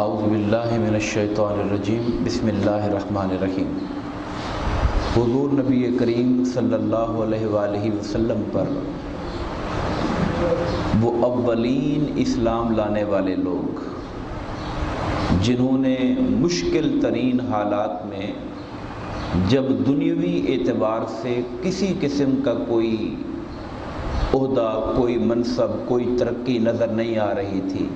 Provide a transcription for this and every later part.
اعوذ باللہ من الشیطان الرجیم بسم اللہ الرحمن الرحیم۔ حضور نبی کریم صلی اللہ علیہ وآلہ وسلم پر وہ اولین اسلام لانے والے لوگ جنہوں نے مشکل ترین حالات میں جب دنیاوی اعتبار سے کسی قسم کا کوئی عہدہ، کوئی منصب، کوئی ترقی نظر نہیں آ رہی تھی،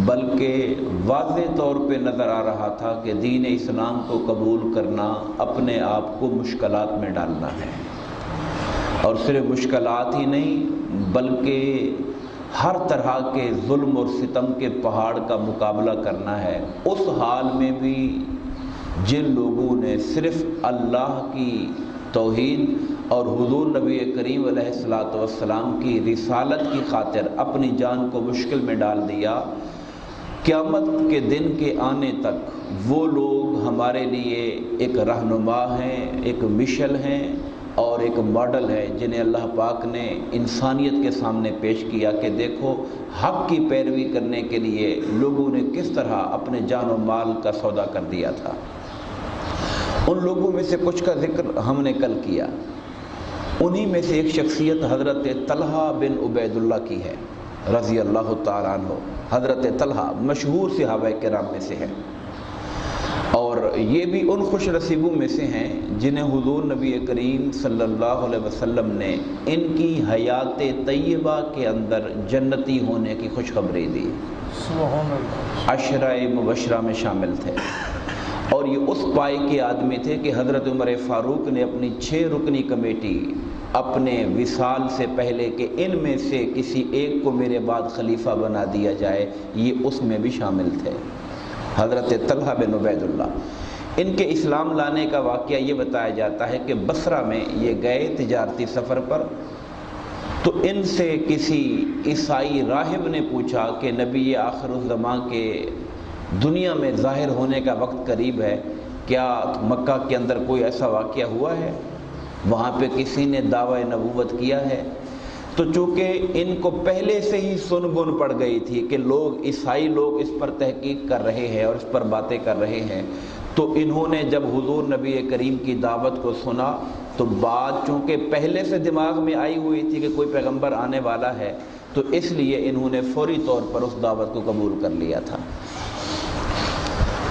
بلکہ واضح طور پہ نظر آ رہا تھا کہ دین اسلام کو قبول کرنا اپنے آپ کو مشکلات میں ڈالنا ہے، اور صرف مشکلات ہی نہیں بلکہ ہر طرح کے ظلم اور ستم کے پہاڑ کا مقابلہ کرنا ہے۔ اس حال میں بھی جن لوگوں نے صرف اللہ کی توحید اور حضور نبی کریم علیہ السلام کی رسالت کی خاطر اپنی جان کو مشکل میں ڈال دیا، قیامت کے دن کے آنے تک وہ لوگ ہمارے لیے ایک رہنما ہیں، ایک مشل ہیں اور ایک ماڈل ہے، جنہیں اللہ پاک نے انسانیت کے سامنے پیش کیا کہ دیکھو حق کی پیروی کرنے کے لیے لوگوں نے کس طرح اپنے جان و مال کا سودا کر دیا تھا۔ ان لوگوں میں سے کچھ کا ذکر ہم نے کل کیا، انہی میں سے ایک شخصیت حضرت طلحہ بن عبید اللہ کی ہے رضی اللہ تعالیٰ عنہ۔ حضرت طلحہ مشہور صحابہ کرام میں سے ہے، اور یہ بھی ان خوش نصیبوں میں سے ہیں جنہیں حضور نبی کریم صلی اللہ علیہ وسلم نے ان کی حیات طیبہ کے اندر جنتی ہونے کی خوشخبری دی۔ سبحان اللہ۔ عشرہ مبشرہ میں شامل تھے، اور یہ اس پائے کے آدمی تھے کہ حضرت عمر فاروق نے اپنی 6 رکنی کمیٹی اپنے وصال سے پہلے کہ ان میں سے کسی ایک کو میرے بعد خلیفہ بنا دیا جائے، یہ اس میں بھی شامل تھے، حضرت طلحہ بن عبید اللہ۔ ان کے اسلام لانے کا واقعہ یہ بتایا جاتا ہے کہ بصرہ میں یہ گئے تجارتی سفر پر، تو ان سے کسی عیسائی راہب نے پوچھا کہ نبی آخر الزمان کے دنیا میں ظاہر ہونے کا وقت قریب ہے، کیا مکہ کے اندر کوئی ایسا واقعہ ہوا ہے، وہاں پہ کسی نے دعوی نبوت کیا ہے؟ تو چونکہ ان کو پہلے سے ہی سن بن پڑ گئی تھی کہ عیسائی لوگ اس پر تحقیق کر رہے ہیں اور اس پر باتیں کر رہے ہیں، تو انہوں نے جب حضور نبی کریم کی دعوت کو سنا تو بات چونکہ پہلے سے دماغ میں آئی ہوئی تھی کہ کوئی پیغمبر آنے والا ہے، تو اس لیے انہوں نے فوری طور پر اس دعوت کو قبول کر لیا تھا۔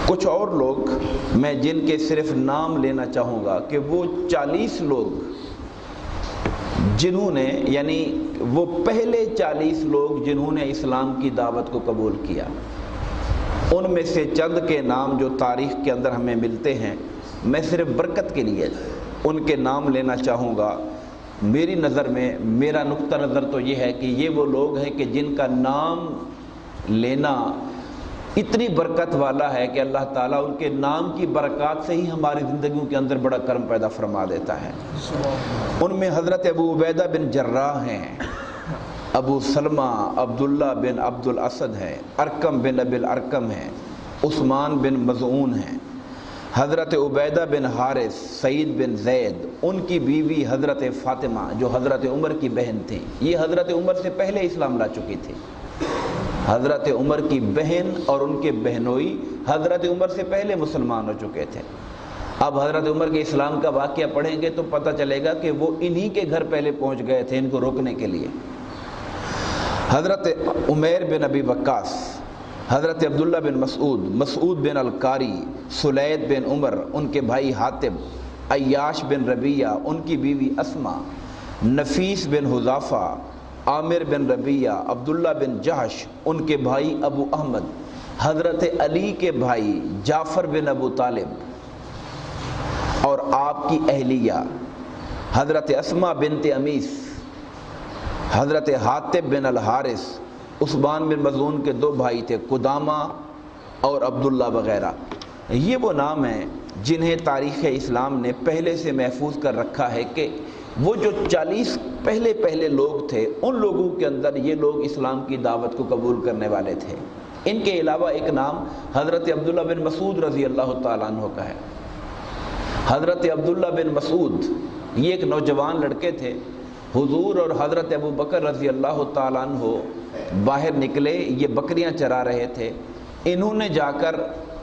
کچھ اور لوگ میں جن کے صرف نام لینا چاہوں گا کہ وہ 40 لوگ جنہوں نے، یعنی وہ پہلے 40 لوگ جنہوں نے اسلام کی دعوت کو قبول کیا، ان میں سے چند کے نام جو تاریخ کے اندر ہمیں ملتے ہیں، میں صرف برکت کے لیے ان کے نام لینا چاہوں گا۔ میری نظر میں، میرا نقطہ نظر تو یہ ہے کہ یہ وہ لوگ ہیں کہ جن کا نام لینا اتنی برکت والا ہے کہ اللہ تعالیٰ ان کے نام کی برکات سے ہی ہماری زندگیوں کے اندر بڑا کرم پیدا فرما دیتا ہے۔ ان میں حضرت ابو عبیدہ بن جراح ہیں، ابو سلمہ عبداللہ بن عبد الاسد ہیں، ارقم بن ابی الارقم ہیں، عثمان بن مظعون ہیں، حضرت عبیدہ بن حارث، سعید بن زید، ان کی بیوی حضرت فاطمہ جو حضرت عمر کی بہن تھیں، یہ حضرت عمر سے پہلے اسلام لا چکی تھی۔ حضرت عمر کی بہن اور ان کے بہنوئی حضرت عمر سے پہلے مسلمان ہو چکے تھے۔ اب حضرت عمر کے اسلام کا واقعہ پڑھیں گے تو پتہ چلے گا کہ وہ انہی کے گھر پہلے پہنچ گئے تھے ان کو روکنے کے لیے۔ حضرت عمیر بن ابی وقاص، حضرت عبداللہ بن مسعود، مسعود بن القاری، سلید بن عمر، ان کے بھائی حاتب، عیاش بن ربیعہ، ان کی بیوی اسما، نفیس بن حذافہ، عامر بن ربیعہ، عبداللہ بن جحش، ان کے بھائی ابو احمد، حضرت علی کے بھائی جعفر بن ابو طالب، اور آپ کی اہلیہ حضرت اسما بنت امیس، حضرت حاتب بن الحارث، عثمان بن مظعون کے 2 بھائی تھے، قدامہ اور عبداللہ وغیرہ۔ یہ وہ نام ہیں جنہیں تاریخ اسلام نے پہلے سے محفوظ کر رکھا ہے کہ وہ جو 40 پہلے لوگ تھے، ان لوگوں کے اندر یہ لوگ اسلام کی دعوت کو قبول کرنے والے تھے۔ ان کے علاوہ ایک نام حضرت عبداللہ بن مسعود رضی اللہ تعالیٰ عنہ کا ہے۔ حضرت عبداللہ بن مسعود یہ ایک نوجوان لڑکے تھے، حضور اور حضرت ابو بکر رضی اللہ تعالیٰ عنہ باہر نکلے، یہ بکریاں چرا رہے تھے، انہوں نے جا کر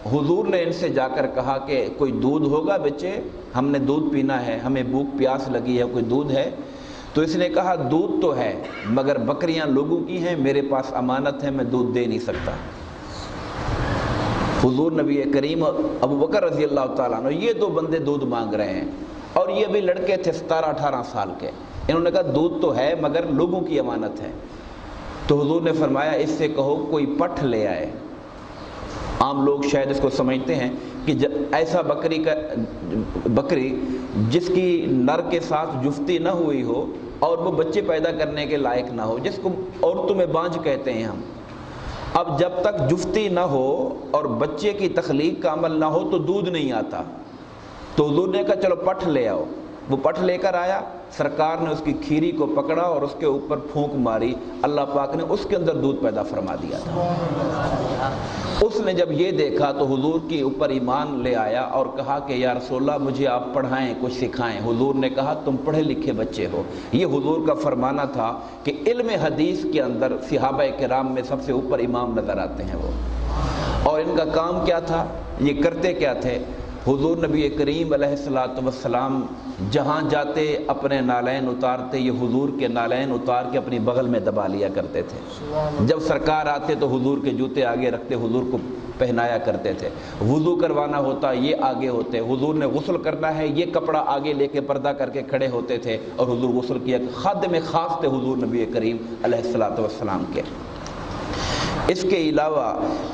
حضور نے ان سے جا کر کہا کہ کوئی دودھ ہوگا بچے، ہم نے دودھ پینا ہے، ہمیں بھوک پیاس لگی ہے، کوئی دودھ ہے؟ تو اس نے کہا دودھ تو ہے مگر بکریاں لوگوں کی ہیں، میرے پاس امانت ہے، میں دودھ دے نہیں سکتا۔ حضور نبی کریم ابو بکر رضی اللہ تعالیٰ عنہ، یہ دو بندے دودھ مانگ رہے ہیں اور یہ بھی لڑکے تھے 17-18 سال کے، انہوں نے کہا دودھ تو ہے مگر لوگوں کی امانت ہے۔ تو حضور نے فرمایا اس سے کہو کوئی پٹھ لے آئے۔ عام لوگ شاید اس کو سمجھتے ہیں کہ ایسا بکری جس کی نر کے ساتھ جفتی نہ ہوئی ہو اور وہ بچے پیدا کرنے کے لائق نہ ہو، جس کو عورتوں میں بانجھ کہتے ہیں ہم، اب جب تک جفتی نہ ہو اور بچے کی تخلیق کا عمل نہ ہو تو دودھ نہیں آتا۔ تو حضور نے کہا چلو پٹھ لے آؤ۔ وہ پٹھ لے کر آیا، سرکار نے اس کی کھیری کو پکڑا اور اس کے اوپر پھونک ماری، اللہ پاک نے اس کے اندر دودھ پیدا فرما دیا تھا۔ اس نے جب یہ دیکھا تو حضور کے اوپر ایمان لے آیا اور کہا کہ یا رسول اللہ مجھے آپ پڑھائیں، کچھ سکھائیں۔ حضور نے کہا تم پڑھے لکھے بچے ہو۔ یہ حضور کا فرمانا تھا کہ علم حدیث کے اندر صحابہ کرام میں سب سے اوپر امام نظر آتے ہیں وہ، اور ان کا کام کیا تھا، یہ کرتے کیا تھے؟ حضور نبی کریم علیہ الصلوۃ والسلام جہاں جاتے اپنے نالین اتارتے، یہ حضور کے نالین اتار کے اپنی بغل میں دبا لیا کرتے تھے۔ جب سرکار آتے تو حضور کے جوتے آگے رکھتے، حضور کو پہنایا کرتے تھے۔ وضو کروانا ہوتا یہ آگے ہوتے، حضور نے غسل کرنا ہے یہ کپڑا آگے لے کے پردہ کر کے کھڑے ہوتے تھے اور حضور غسل کیا۔ خادم خاص تھے حضور نبی کریم علیہ الصلوۃ والسلام کے۔ اس کے علاوہ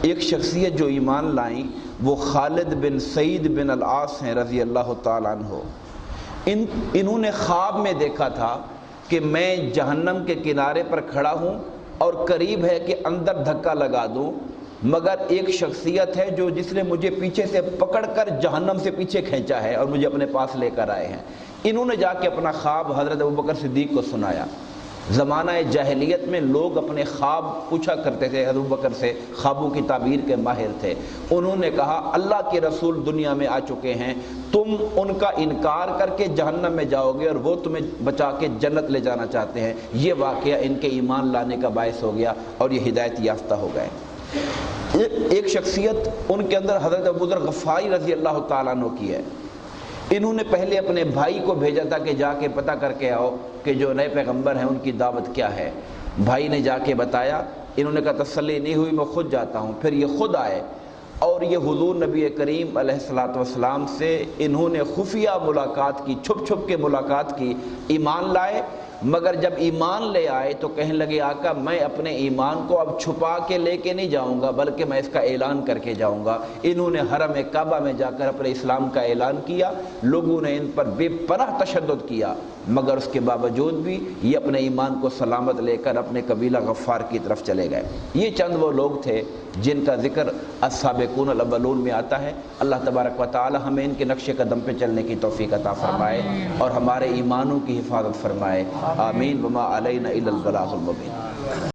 ایک شخصیت جو ایمان لائیں وہ خالد بن سعید بن العاص ہیں رضی اللہ تعالیٰ عنہ۔ انہوں نے خواب میں دیکھا تھا کہ میں جہنم کے کنارے پر کھڑا ہوں اور قریب ہے کہ اندر دھکا لگا دوں، مگر ایک شخصیت ہے جو جس نے مجھے پیچھے سے پکڑ کر جہنم سے پیچھے کھینچا ہے اور مجھے اپنے پاس لے کر آئے ہیں۔ انہوں نے جا کے اپنا خواب حضرت ابوبکر صدیق کو سنایا۔ زمانہ جاہلیت میں لوگ اپنے خواب پوچھا کرتے تھے، حضرت ابوبکر سے خوابوں کی تعبیر کے ماہر تھے۔ انہوں نے کہا اللہ کے رسول دنیا میں آ چکے ہیں، تم ان کا انکار کر کے جہنم میں جاؤ گے اور وہ تمہیں بچا کے جنت لے جانا چاہتے ہیں۔ یہ واقعہ ان کے ایمان لانے کا باعث ہو گیا اور یہ ہدایت یافتہ ہو گئے۔ ایک شخصیت ان کے اندر حضرت ابوذر غفاری رضی اللہ تعالیٰ عنہ کی ہے۔ انہوں نے پہلے اپنے بھائی کو بھیجا تھا کہ جا کے پتہ کر کے آؤ کہ جو نئے پیغمبر ہیں ان کی دعوت کیا ہے۔ بھائی نے جا کے بتایا، انہوں نے کہا تسلی نہیں ہوئی میں خود جاتا ہوں۔ پھر یہ خود آئے اور یہ حضور نبی کریم علیہ الصلوۃ والسلام سے انہوں نے خفیہ ملاقات کی، چھپ چھپ کے ملاقات کی، ایمان لائے۔ مگر جب ایمان لے آئے تو کہنے لگے آقا میں اپنے ایمان کو اب چھپا کے لے کے نہیں جاؤں گا بلکہ میں اس کا اعلان کر کے جاؤں گا۔ انہوں نے حرم کعبہ میں جا کر اپنے اسلام کا اعلان کیا، لوگوں نے ان پر بے پناہ تشدد کیا، مگر اس کے باوجود بھی یہ اپنے ایمان کو سلامت لے کر اپنے قبیلہ غفار کی طرف چلے گئے۔ یہ چند وہ لوگ تھے جن کا ذکر السابقون الاولون میں آتا ہے۔ اللہ تبارک و تعالی ہمیں ان کے نقش قدم پہ چلنے کی توفیق عطا فرمائے اور ہمارے ایمانوں کی حفاظت فرمائے۔ آمین۔ وما علینا الا البلاغ المبین۔